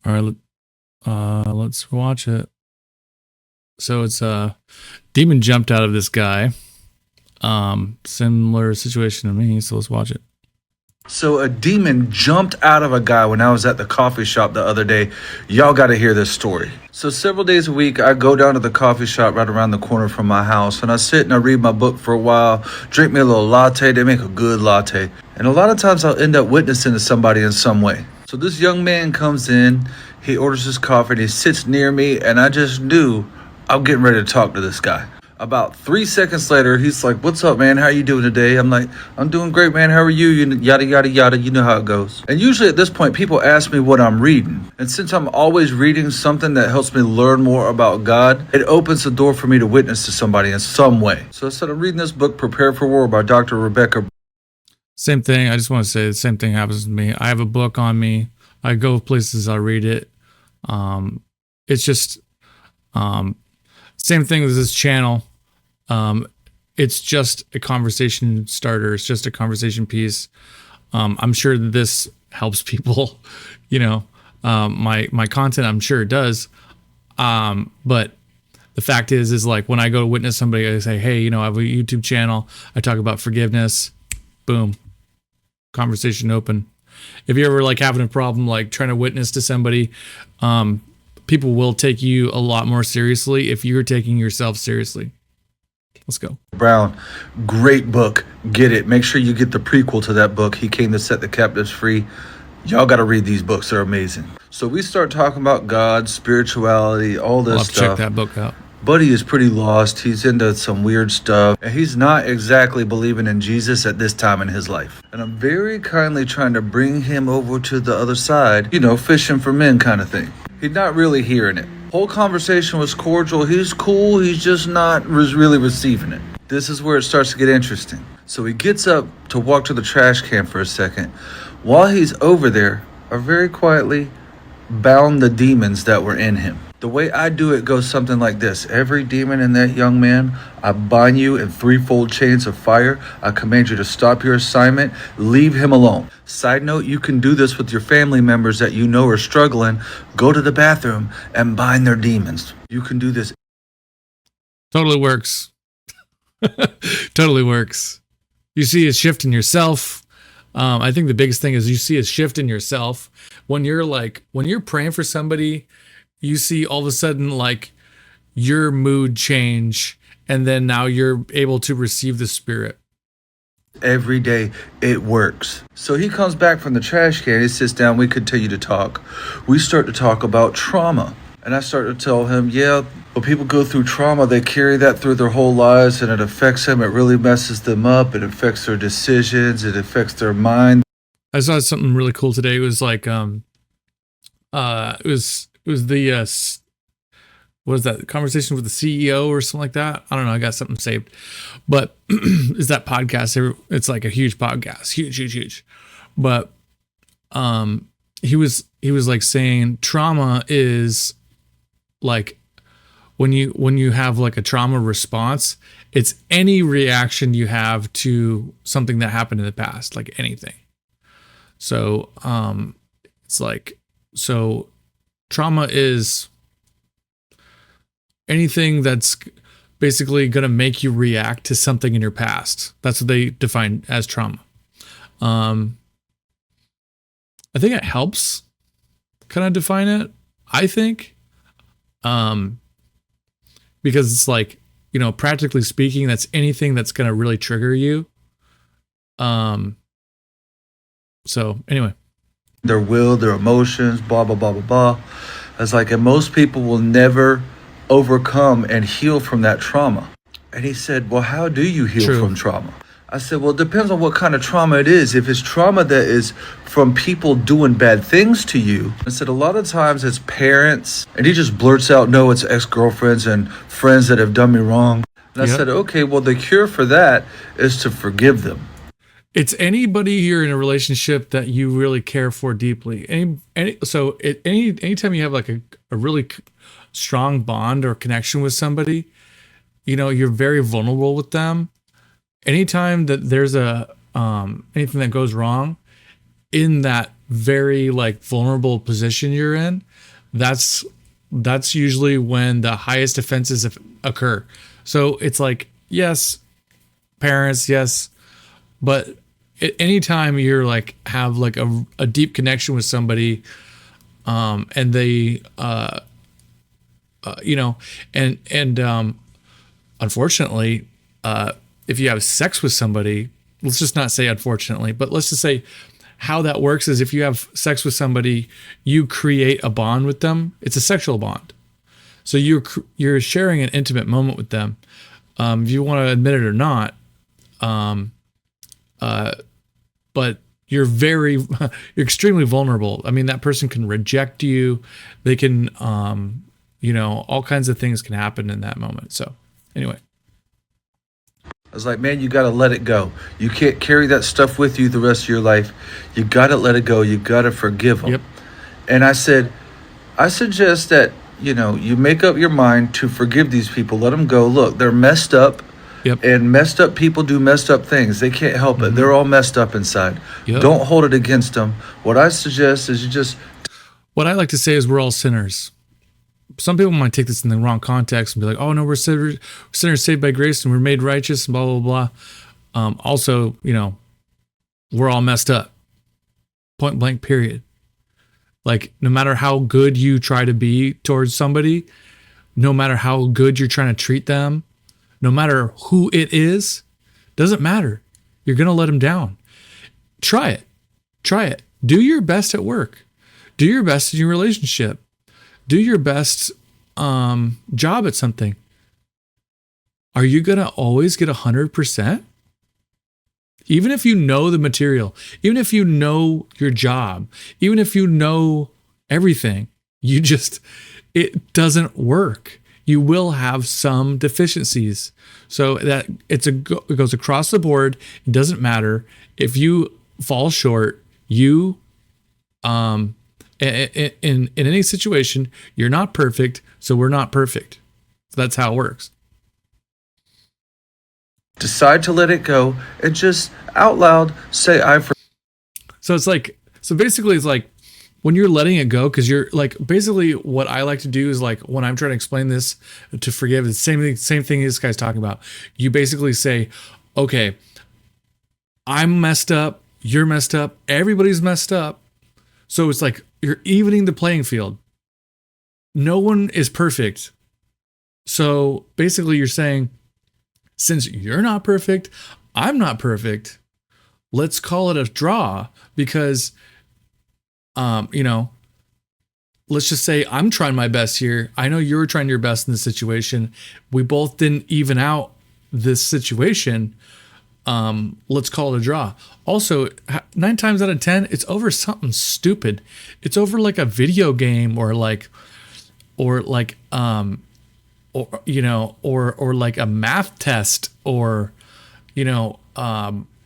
All right, let's watch it. So it's a demon jumped out of this guy. Similar situation to me. So let's watch it. So a demon jumped out of a guy when I was at the coffee shop the other day. Y'all got to hear this story. So several days a week, I go down to the coffee shop right around the corner from my house, and I sit and I read my book for a while, drink me a little latte. They make a good latte. And a lot of times I'll end up witnessing to somebody in some way. So this young man comes in, he orders his coffee, and he sits near me, and I just knew I'm getting ready to talk to this guy. About 3 seconds later, he's like, "What's up, man? How you doing today?" I'm like, "I'm doing great, man. How are you?" Yada, yada, yada. You know how it goes. And usually at this point, people ask me what I'm reading. And since I'm always reading something that helps me learn more about God, it opens the door for me to witness to somebody in some way. So I said, I'm reading this book, Prepare for War by Dr. Rebecca. Same thing. I just want to say the same thing happens to me. I have a book on me. I go places, I read it. It's just same thing with this channel. It's just a conversation starter. It's just a conversation piece. I'm sure this helps people, my content, I'm sure it does. But the fact is like when I go to witness somebody, I say, hey, I have a YouTube channel. I talk about forgiveness. Boom. Conversation open. If you're ever like having a problem, like trying to witness to somebody, people will take you a lot more seriously if you're taking yourself seriously. Let's go. Brown, great book. Get it. Make sure you get the prequel to that book. He came to set the captives free. Y'all got to read these books. They're amazing. So we start talking about God, spirituality, all this I'll have to stuff. check that book out. Buddy is pretty lost. He's into some weird stuff. And he's not exactly believing in Jesus at this time in his life. And I'm very kindly trying to bring him over to the other side, fishing for men kind of thing. He's not really hearing it. Whole conversation was cordial. He's cool. He's just not really receiving it. This is where it starts to get interesting. So he gets up to walk to the trash can for a second. While he's over there, I very quietly bound the demons that were in him. The way I do it goes something like this. Every demon in that young man, I bind you in threefold chains of fire. I command you to stop your assignment. Leave him alone. Side note, you can do this with your family members that you know are struggling. Go to the bathroom and bind their demons. You can do this. Totally works. Totally works. You see a shift in yourself. I think the biggest thing is you see a shift in yourself. When you're praying for somebody, you see all of a sudden like your mood change, and then now you're able to receive the Spirit. Every day it works. So he comes back from the trash can. He sits down. We continue to talk. We start to talk about trauma. And I start to tell him, when people go through trauma, they carry that through their whole lives, and it affects them. It really messes them up. It affects their decisions. It affects their mind. I saw something really cool today. It was like, it was the, what was that conversation with the CEO or something like that? I don't know. I got something saved, but is that podcast? It's like a huge podcast, huge. But, he was like saying trauma is like, when you have like a trauma response, it's any reaction you have to something that happened in the past, like anything. So, it's like, so trauma is anything that's basically going to make you react to something in your past. That's what they define as trauma. I think it helps kind of define it, I think. Because it's like, practically speaking, that's anything that's going to really trigger you. So anyway. Their will, their emotions, blah, blah, blah, blah, blah. It's like, and most people will never overcome and heal from that trauma. And he said, well, how do you heal from trauma? I said, well, it depends on what kind of trauma it is. If it's trauma that is from people doing bad things to you, I said, a lot of times it's parents. And he just blurts out, no, it's ex-girlfriends and friends that have done me wrong. And I said, okay, well, the cure for that is to forgive them. It's anybody you're in a relationship that you really care for deeply. Anytime you have like a really strong bond or connection with somebody, you're very vulnerable with them. Anytime that there's anything that goes wrong in that very like vulnerable position you're in, that's usually when the highest offenses occur. So it's like, yes, parents, yes, but at any time you're like have like a deep connection with somebody, and they, you know, and unfortunately, if you have sex with somebody, let's just not say unfortunately, but let's just say how that works is if you have sex with somebody, you create a bond with them. It's a sexual bond. So you're sharing an intimate moment with them. If you want to admit it or not, but you're you're extremely vulnerable. I mean, that person can reject you. They can, all kinds of things can happen in that moment. So anyway. I was like, man, you got to let it go. You can't carry that stuff with you the rest of your life. You got to let it go. You got to forgive them. Yep. And I said, I suggest that, you make up your mind to forgive these people. Let them go. Look, they're messed up. Yep. And messed up people do messed up things. They can't help it. They're all messed up inside. Yep. Don't hold it against them. What I suggest is you just... What I like to say is we're all sinners. Some people might take this in the wrong context and be like, oh, no, we're sinners saved by grace and we're made righteous and blah, blah, blah. Also, we're all messed up. Point blank, period. Like, no matter how good you try to be towards somebody, no matter how good you're trying to treat them, no matter who it is, doesn't matter. You're going to let them down. Try it. Try it. Do your best at work. Do your best in your relationship. Do your best job at something. Are you going to always get 100%? Even if you know the material, even if you know your job, even if you know everything, it doesn't work. You will have some deficiencies. So that it goes across the board. It doesn't matter. If you fall short, in any situation, you're not perfect, so we're not perfect. So that's how it works. Decide to let it go and just out loud say, So basically it's like when you're letting it go, because you're like, basically what I like to do is like when I'm trying to explain this to forgive, it's the same thing this guy's talking about. You basically say, okay, I'm messed up, you're messed up, everybody's messed up. So it's like you're evening the playing field. No one is perfect. So basically you're saying, since you're not perfect, I'm not perfect, let's call it a draw because, let's just say I'm trying my best here. I know you're trying your best in this situation. We both didn't even out this situation. Let's call it a draw. Also, 9 times out of 10, it's over something stupid. It's over like a video game or like like a math test or,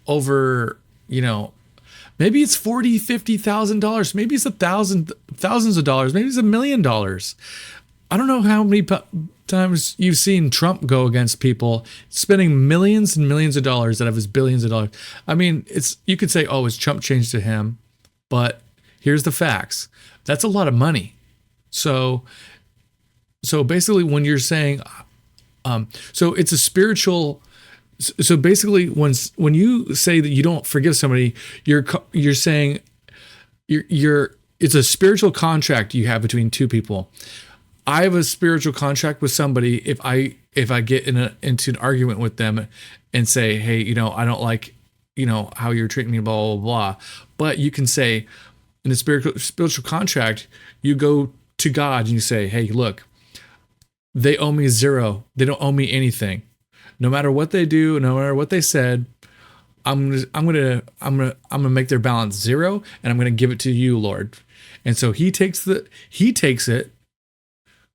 over, maybe it's $40,000, $50,000. Maybe it's thousands of dollars. Maybe it's $1 million. I don't know how many times you've seen Trump go against people spending millions and millions of dollars out of his billions of dollars. I mean, you could say, oh, it's Trump changed to him, but here's the facts. That's a lot of money. So basically when you're saying, so it's a spiritual. So basically when you say that you don't forgive somebody, you're saying it's a spiritual contract you have between two people. I have a spiritual contract with somebody if I get into an argument with them and say, hey, I don't like, how you're treating me, blah, blah, blah. But you can say in a spiritual contract, you go to God and you say, hey, look, they owe me zero. They don't owe me anything. No matter what they do, no matter what they said, I'm gonna make their balance zero, and I'm gonna give it to you, Lord. And so he takes it,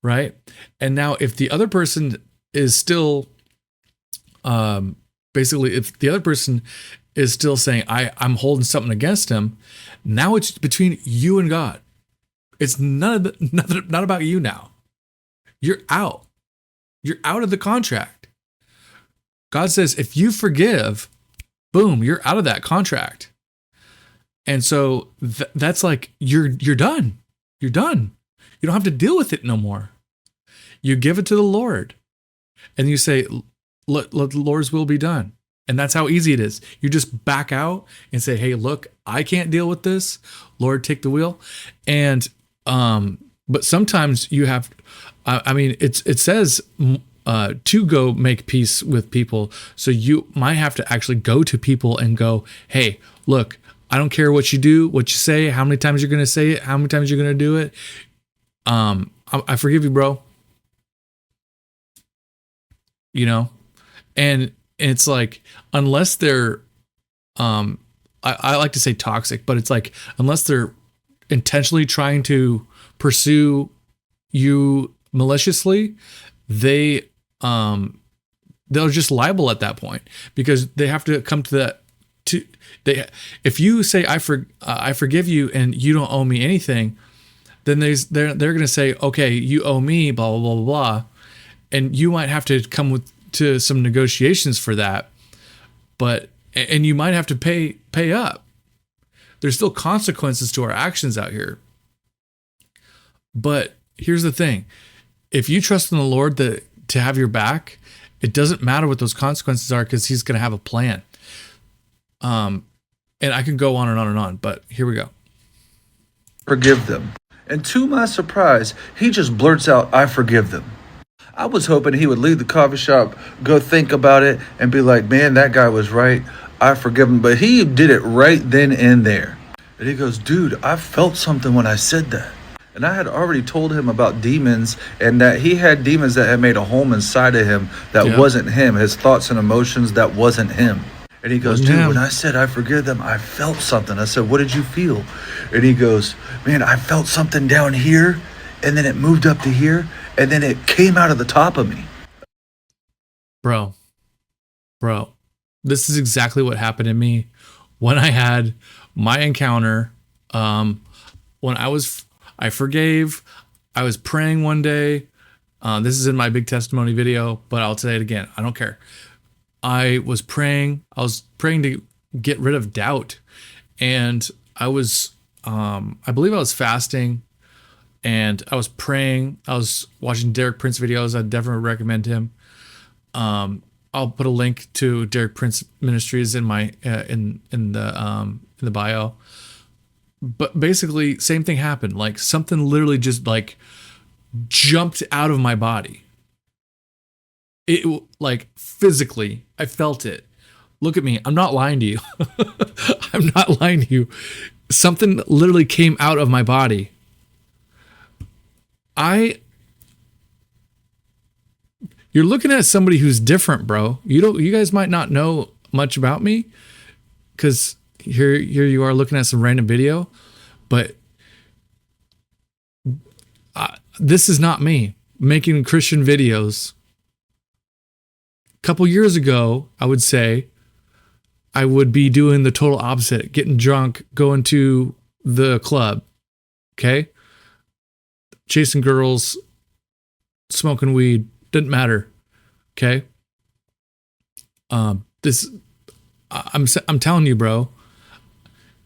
right? And now if the other person is still, basically, if the other person is still saying I'm holding something against him, now it's between you and God. It's not about you now. You're out. You're out of the contract. God says, if you forgive, boom, you're out of that contract. And so that's like, you're done. You're done. You don't have to deal with it no more. You give it to the Lord and you say, let the Lord's will be done. And that's how easy it is. You just back out and say, hey, look, I can't deal with this. Lord, take the wheel. And, but sometimes you have, it says to go make peace with people. So you might have to actually go to people and go, hey, look, I don't care what you do, what you say, how many times you're going to say it, how many times you're going to do it. I forgive you, bro. You know, and it's like, unless they're, I like to say toxic, but it's like, unless they're intentionally trying to pursue you maliciously, they'll just liable at that point, because they have to come to that. If you say I forgive you and you don't owe me anything, then they're going to say, okay, you owe me blah blah blah blah blah, and you might have to come to some negotiations for that, and you might have to pay up. There's still consequences to our actions out here. But here's the thing: if you trust in the Lord to have your back, it doesn't matter what those consequences are, because He's going to have a plan. And I can go on and on and on, but here we go. Forgive them. And to my surprise, he just blurts out, I forgive them. I was hoping he would leave the coffee shop, go think about it, and be like, man, that guy was right. I forgive him. But he did it right then and there. And he goes, dude, I felt something when I said that. And I had already told him about demons, and that he had demons that had made a home inside of him that wasn't him. His thoughts and emotions, that wasn't him. And he goes, dude, when I said I forgive them, I felt something. I said, what did you feel? And he goes, man, I felt something down here, and then it moved up to here, and then it came out of the top of me. Bro, this is exactly what happened to me when I had my encounter. When I forgave, I was praying one day. This is in my big testimony video, but I'll say it again. I don't care. I was praying to get rid of doubt. And I believe I was fasting, and I was praying. I was watching Derek Prince videos. I'd definitely recommend him. I'll put a link to Derek Prince Ministries in my, in the bio. But basically, same thing happened. Like, something literally just like jumped out of my body. It, like, physically, I felt it. Look at me. I'm not lying to you. I'm not lying to you. Something literally came out of my body. You're looking at somebody who's different, bro. You guys might not know much about me, because here you are looking at some random video, but this is not me making Christian videos. A couple years ago, I would say I would be doing the total opposite, getting drunk, going to the club, okay? Chasing girls, smoking weed, didn't matter, okay? I'm telling you, bro,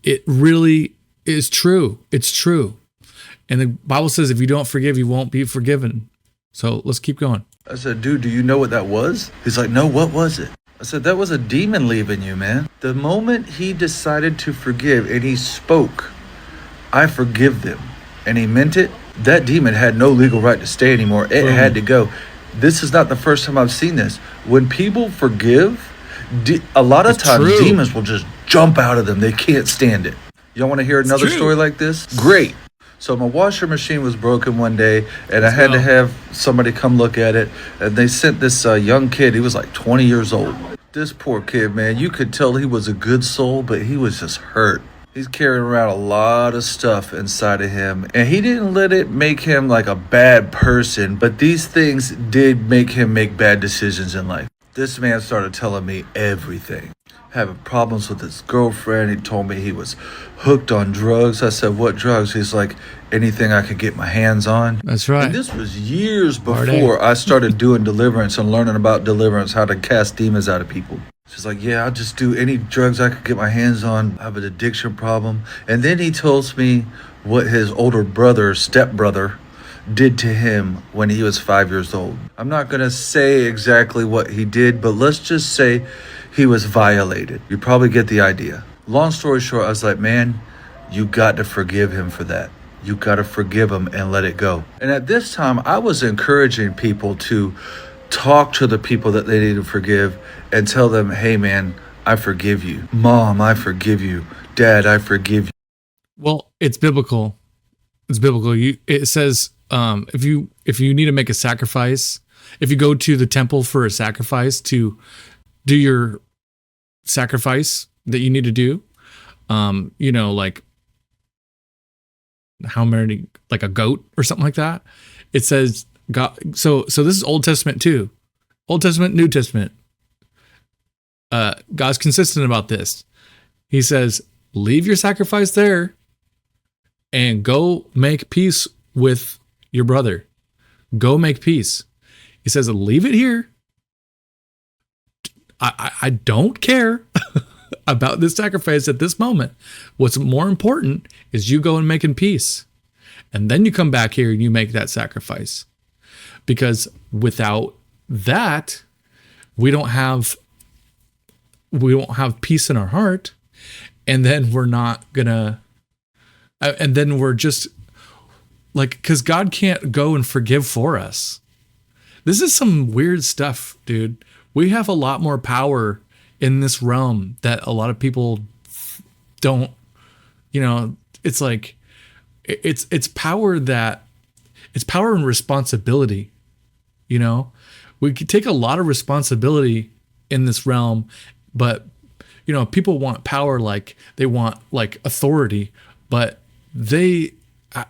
it really is true. It's true. And the Bible says if you don't forgive, you won't be forgiven. So let's keep going. I said, dude, do you know what that was? He's like, no, what was it? I said, that was a demon leaving you, man. The moment he decided to forgive and he spoke, I forgive them, and he meant it, that demon had no legal right to stay anymore. It had to go. This is not the first time I've seen this. When people forgive, a lot of times demons will just jump out of them. They can't stand it. Y'all want to hear another story like this? Great. So my washer machine was broken one day, and I had to have somebody come look at it. And they sent this young kid. He was like 20 years old. This poor kid, man, you could tell he was a good soul, but he was just hurt. He's carrying around a lot of stuff inside of him, and he didn't let it make him like a bad person, but these things did make him make bad decisions in life. This man started telling me everything. Having problems with his girlfriend. He told me he was hooked on drugs. I said, what drugs? He's like, anything I could get my hands on. That's right. And this was years before I started doing deliverance and learning about deliverance, how to cast demons out of people. She's like, yeah, I'll just do any drugs I could get my hands on. I have an addiction problem. And then he tells me what his older brother, stepbrother, did to him when he was 5 years old. I'm not going to say exactly what he did, but let's just say he was violated. You probably get the idea. Long story short, I was like, man, you got to forgive him for that. You got to forgive him and let it go. And at this time, I was encouraging people to talk to the people that they need to forgive and tell them, hey, man, I forgive you. Mom, I forgive you. Dad, I forgive you. Well, it's biblical. It's biblical. It says if you need to make a sacrifice, if you go to the temple for a sacrifice to do your sacrifice that you need to do, like how many, like a goat or something like that. It says God. So this is Old Testament too. Old Testament, New Testament. God's consistent about this. He says, leave your sacrifice there and go make peace with your brother. Go make peace. He says, leave it here. I don't care about this sacrifice at this moment. What's more important is you go and making peace. And then you come back here and you make that sacrifice. Because without that, we don't have peace in our heart. And then we're not gonna, and then we're just like, because God can't go and forgive for us. This is some weird stuff, dude. We have a lot more power in this realm that a lot of people don't, it's like, it's power and responsibility. We could take a lot of responsibility in this realm, but people want power, like they want like authority, but they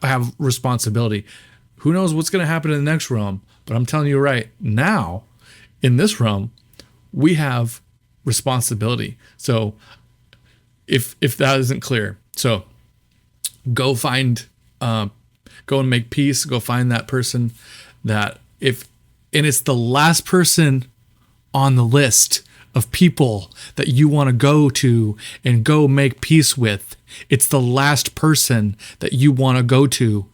have responsibility. Who knows what's going to happen in the next realm? But I'm telling you right now, in this realm, we have responsibility. So if that isn't clear, so go and make peace. Go find that person and it's the last person on the list of people that you want to go to and go make peace with. It's the last person that you want to go to.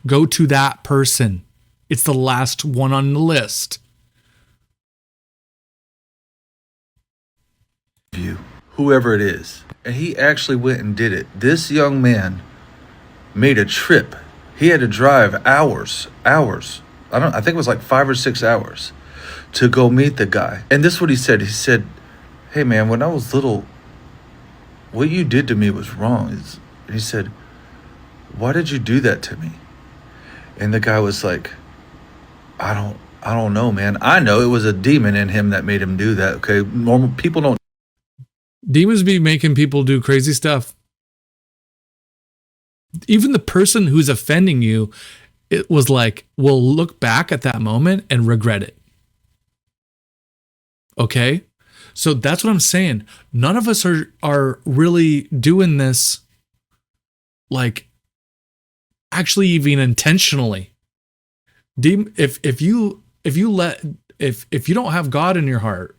Go to that person. It's the last one on the list. You, whoever it is. And he actually went and did it. This young man made a trip. He had to drive hours. I think it was like 5 or 6 hours to go meet the guy. And this is what he said. He said, hey man, when I was little, what you did to me was wrong. And he said, why did you do that to me? And the guy was like, I don't know, man. I know it was a demon in him that made him do that. Okay. Normal people don't. Demons be making people do crazy stuff. Even the person who's offending you, it was like, will look back at that moment and regret it. Okay? So that's what I'm saying. None of us are really doing this like actually even intentionally. If you don't have God in your heart,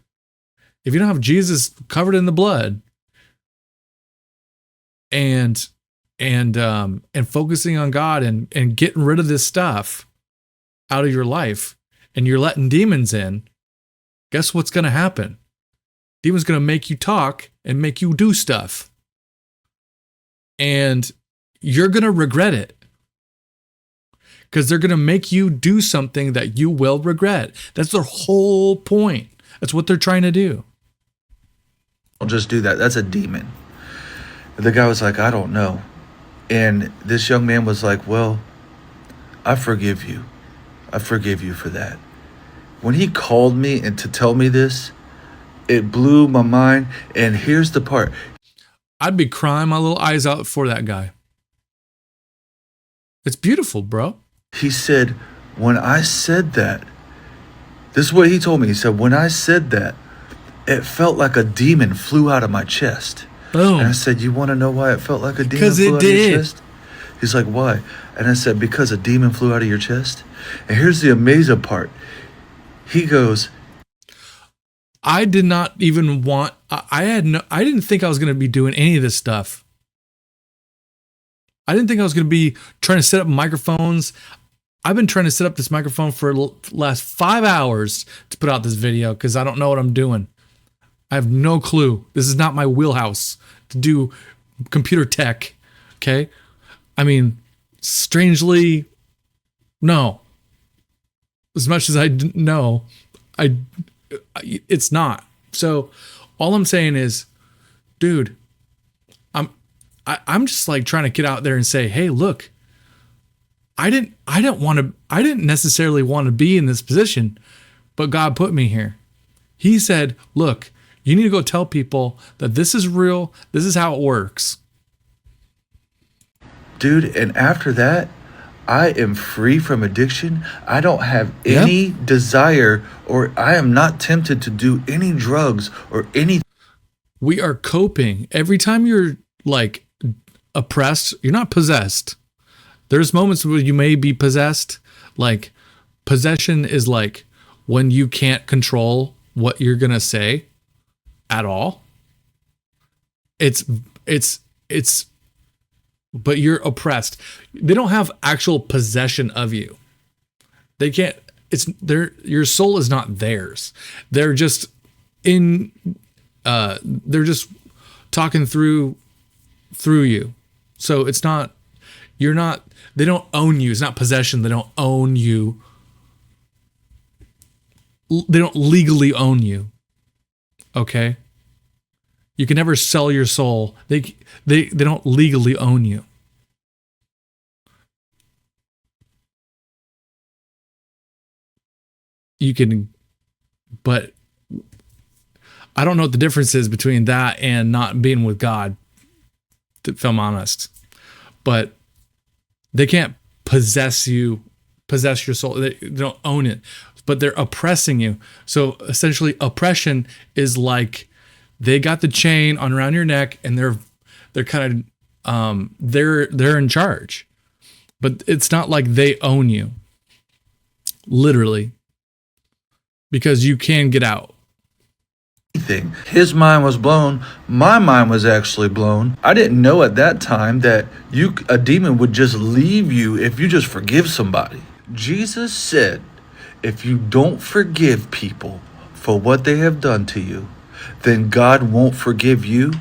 if you don't have Jesus covered in the blood and focusing on God and getting rid of this stuff out of your life, and you're letting demons in, guess what's going to happen? Demons going to make you talk and make you do stuff. And you're going to regret it. Because they're going to make you do something that you will regret. That's their whole point. That's what they're trying to do. Don't just do that. That's a demon. The guy was like, I don't know. And this young man was like, well, I forgive you. I forgive you for that. When he called me and to tell me this, it blew my mind. And here's the part. I'd be crying my little eyes out for that guy. It's beautiful, bro. He said, when I said that, this is what he told me. He said, when I said that, it felt like a demon flew out of my chest. Boom. And I said, you want to know why it felt like a demon Because flew it out of your did. chest? He's like, why? And I said, because a demon flew out of your chest. And here's the amazing part. He goes, I did not even want, I didn't think I was going to be doing any of this stuff. I didn't think I was going to be trying to set up microphones. I've been trying to set up this microphone for the last 5 hours to put out this video because I don't know what I'm doing. I have no clue. This is not my wheelhouse to do computer tech. Okay. I mean, strangely, no. As much as I know, it's not. So all I'm saying is, dude, I'm just like trying to get out there and say, hey, look, I didn't necessarily want to be in this position, but God put me here. He said, look, you need to go tell people that this is real. This is how it works. Dude, and after that, I am free from addiction. I don't have any desire, or I am not tempted to do any drugs or any. We are coping. Every time you're like oppressed, you're not possessed. There's moments where you may be possessed. Like possession is like when you can't control what you're going to say at all. But you're oppressed. They don't have actual possession of you. They can't, your soul is not theirs. They're just they're just talking through you. So it's not, they don't own you. It's not possession. They don't own you. They don't legally own you. Okay? You can never sell your soul. They don't legally own you. You can, but I don't know what the difference is between that and not being with God, if I'm honest. But they can't possess your soul. They don't own it, but they're oppressing you. So essentially oppression is like they got the chain on around your neck and they're kind of, they're in charge, but it's not like they own you literally, because you can get out. His mind was blown. My mind was actually blown. I didn't know at that time that a demon would just leave you if you just forgive somebody. Jesus said, if you don't forgive people for what they have done to you, then God won't forgive you,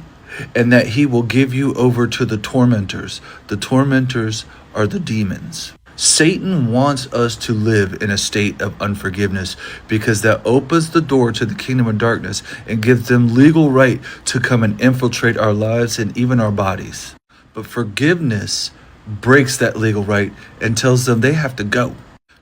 and that he will give you over to the tormentors. The tormentors are the demons. Satan wants us to live in a state of unforgiveness because that opens the door to the kingdom of darkness and gives them legal right to come and infiltrate our lives and even our bodies. But forgiveness breaks that legal right and tells them they have to go.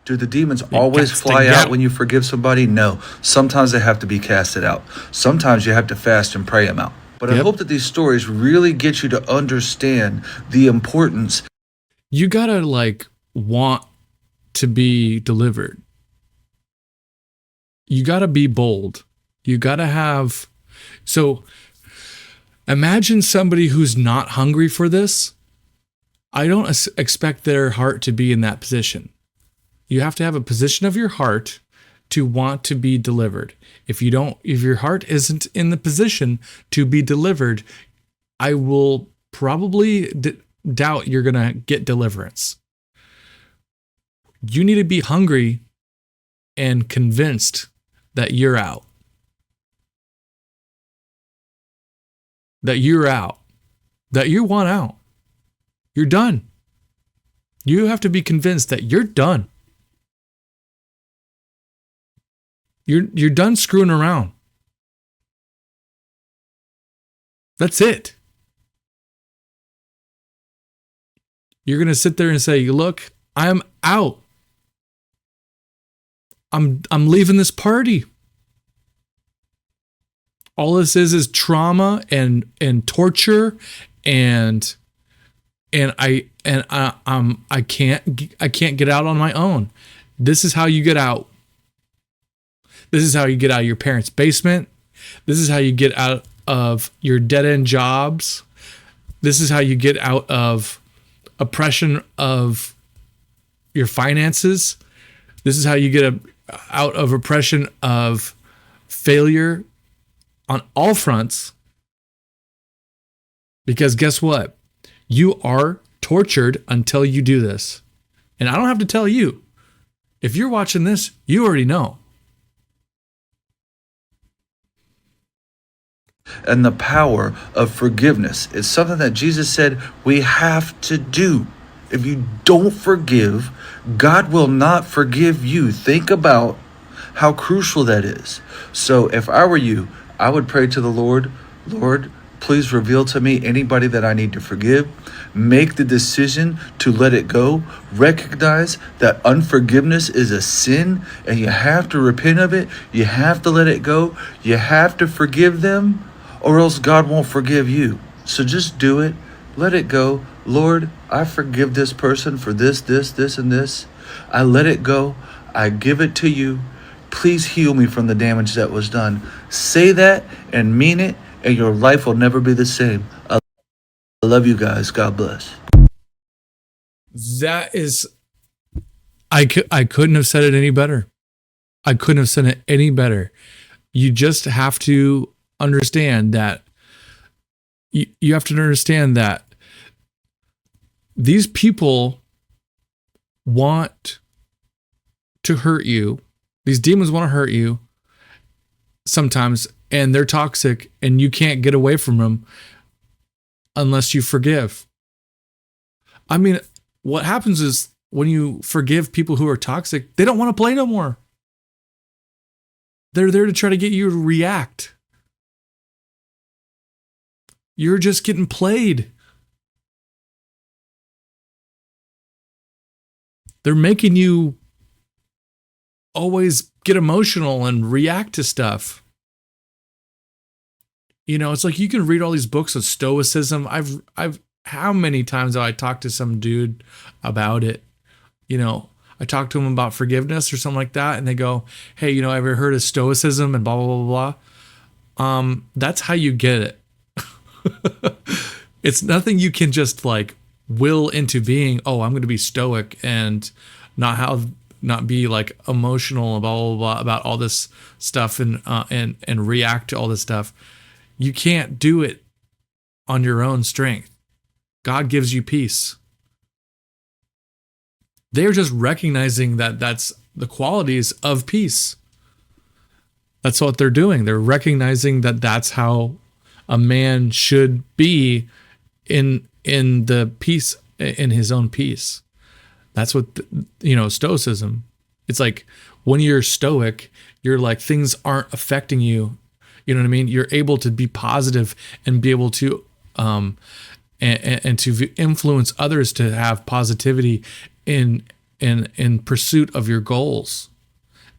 Do the demons always fly out when you forgive somebody? No. Sometimes they have to be casted out. Sometimes you have to fast and pray them out. But I hope that these stories really get you to understand the importance. You gotta want to be delivered. You gotta be bold. You gotta have. So imagine somebody who's not hungry for this. I don't expect their heart to be in that position. You have to have a position of your heart to want to be delivered. If your heart isn't in the position to be delivered, I will probably doubt you're going to get deliverance. You need to be hungry and convinced that you're out. That you're out. That you want out. You're done. You have to be convinced that you're done. You're done screwing around. That's it. You're going to sit there and say, look, I'm out. I'm leaving this party. All this is trauma and torture and I can't get out on my own. This is how you get out. This is how you get out of your parents' basement. This is how you get out of your dead-end jobs. This is how you get out of oppression of your finances. This is how you get out of oppression of failure on all fronts. Because guess what? You are tortured until you do this. And I don't have to tell you. If you're watching this, you already know. And the power of forgiveness is something that Jesus said we have to do. If you don't forgive, God will not forgive you. Think about how crucial that is. So if I were you, I would pray to the Lord, Lord, please reveal to me anybody that I need to forgive. Make the decision to let it go. Recognize that unforgiveness is a sin and you have to repent of it. You have to let it go. You have to forgive them or else God won't forgive you. So just do it. Let it go. Lord, I forgive this person for this, and this. I let it go. I give it to you. Please heal me from the damage that was done. Say that and mean it, and your life will never be the same. I love you guys. God bless. That is, I couldn't have said it any better. I couldn't have said it any better. You just have to understand that you have to understand that these people want to hurt you. These demons want to hurt you sometimes, and they're toxic, and you can't get away from them unless you forgive. I mean, what happens is when you forgive people who are toxic, they don't want to play no more. They're there to try to get you to react. You're just getting played. They're making you always get emotional and react to stuff. You know, it's like you can read all these books of stoicism. I've how many times have I talked to some dude about it? You know, I talked to him about forgiveness or something like that, and they go, "Hey, you know, ever heard of stoicism and blah blah blah blah?" That's how you get it. It's nothing you can just like will into being. Oh, I'm going to be stoic and not be like emotional blah blah blah about all this stuff and react to all this stuff. You can't do it on your own strength. God gives you peace. They're just recognizing that that's the qualities of peace. That's what they're doing. They're recognizing that that's how a man should be in the peace, in his own peace. That's what, stoicism. It's like when you're stoic, you're like, things aren't affecting you. You know what I mean? You're able to be positive and be able to, and to influence others to have positivity in pursuit of your goals.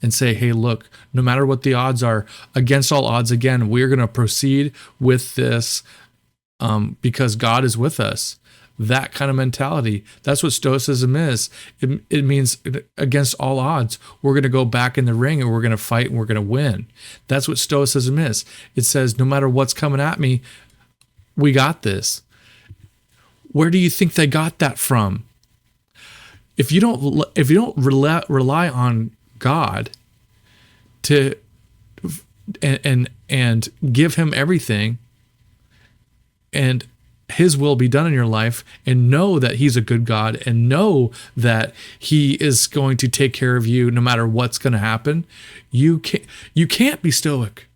And say, hey, look, no matter what the odds are, against all odds, again, we're going to proceed with this because God is with us. That kind of mentality. That's what stoicism is. It means against all odds, we're going to go back in the ring and we're going to fight and we're going to win. That's what stoicism is. It says, no matter what's coming at me, we got this. Where do you think they got that from? If you don't rely on God to and give him everything and his will be done in your life, and know that he's a good God and know that he is going to take care of you no matter what's going to happen, you can't be stoic.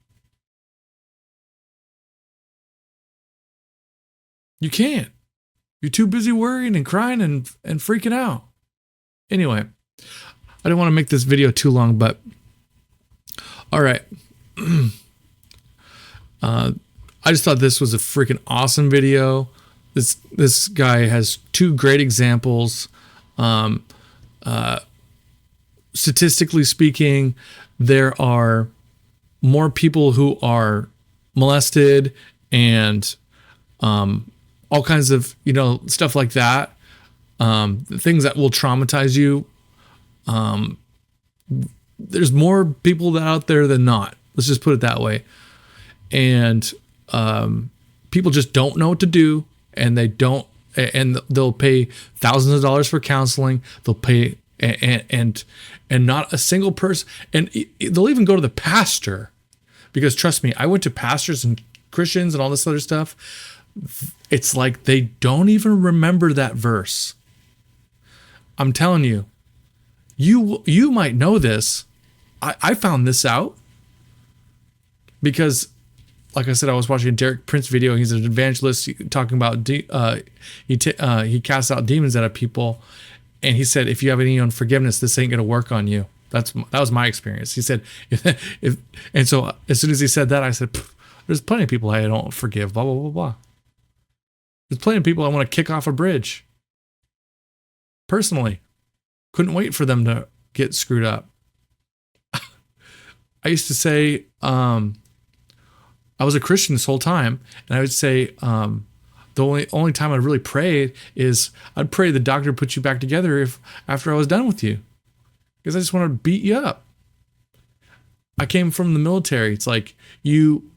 You can't. You're too busy worrying and crying and freaking out. Anyway, I don't want to make this video too long, but all right. I just thought this was a freaking awesome video. This guy has two great examples. Statistically speaking, there are more people who are molested and all kinds of stuff like that. Things that will traumatize you. There's more people out there than not. Let's just put it that way. And people just don't know what to do, and they'll pay thousands of dollars for counseling. They'll pay and not a single person, and they'll even go to the pastor Because trust me, I went to pastors and Christians and all this other stuff. It's like they don't even remember that verse. I'm telling you, you might know this. I found this out because, like I said, I was watching a Derek Prince video. He's an evangelist talking about he casts out demons out of people, and he said, if you have any unforgiveness, this ain't gonna work on you. That was my experience. He said, and so as soon as he said that, I said, there's plenty of people I don't forgive. Blah blah blah blah. There's plenty of people I want to kick off a bridge. Personally, couldn't wait for them to get screwed up. I used to say, I was a Christian this whole time, and I would say, the only time I really prayed is I'd pray the doctor put you back together after I was done with you, because I just want to beat you up. I came from the military. It's like getting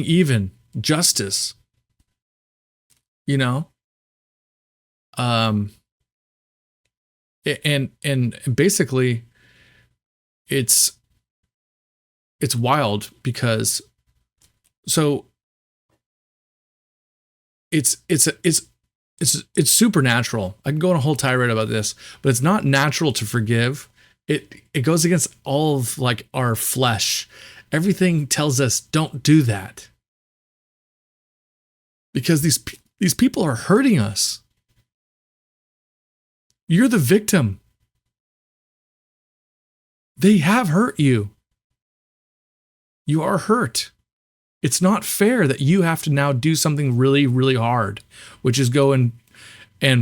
even, justice, and basically it's wild because it's supernatural. I can go on a whole tirade about this, but it's not natural to forgive. It goes against all of like our flesh. Everything tells us don't do that. Because these people are hurting us. You're the victim. They have hurt you. You are hurt. It's not fair that you have to now do something really, really hard, which is go and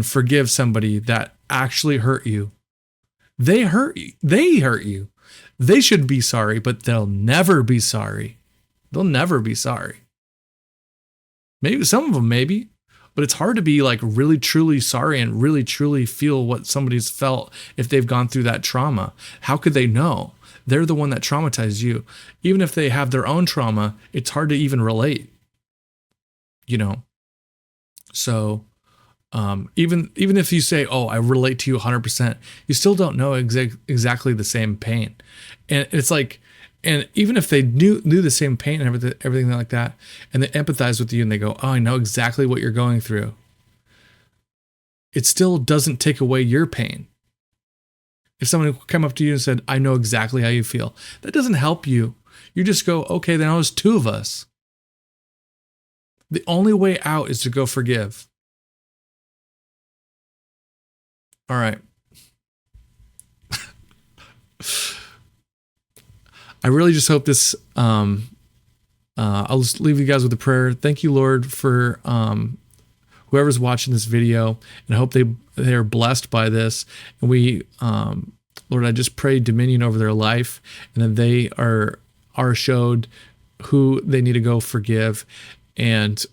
forgive somebody that actually hurt you. They hurt you. They should be sorry, but they'll never be sorry. They'll never be sorry. Maybe some of them, maybe, but it's hard to be like really, truly sorry and really, truly feel what somebody's felt if they've gone through that trauma. How could they know? They're the one that traumatized you. Even if they have their own trauma, it's hard to even relate, So even if you say, oh, I relate to you 100%, you still don't know exactly the same pain. And it's like, and even if they knew the same pain and everything like that, and they empathize with you and they go, oh, I know exactly what you're going through, it still doesn't take away your pain. If someone came up to you and said, I know exactly how you feel, that doesn't help you. You just go, okay, then I was two of us. The only way out is to go forgive. All right. I really just hope this, I'll just leave you guys with a prayer. Thank you, Lord, for whoever's watching this video, and I hope they are blessed by this. And we, Lord, I just pray dominion over their life, and that they are showed who they need to go forgive, and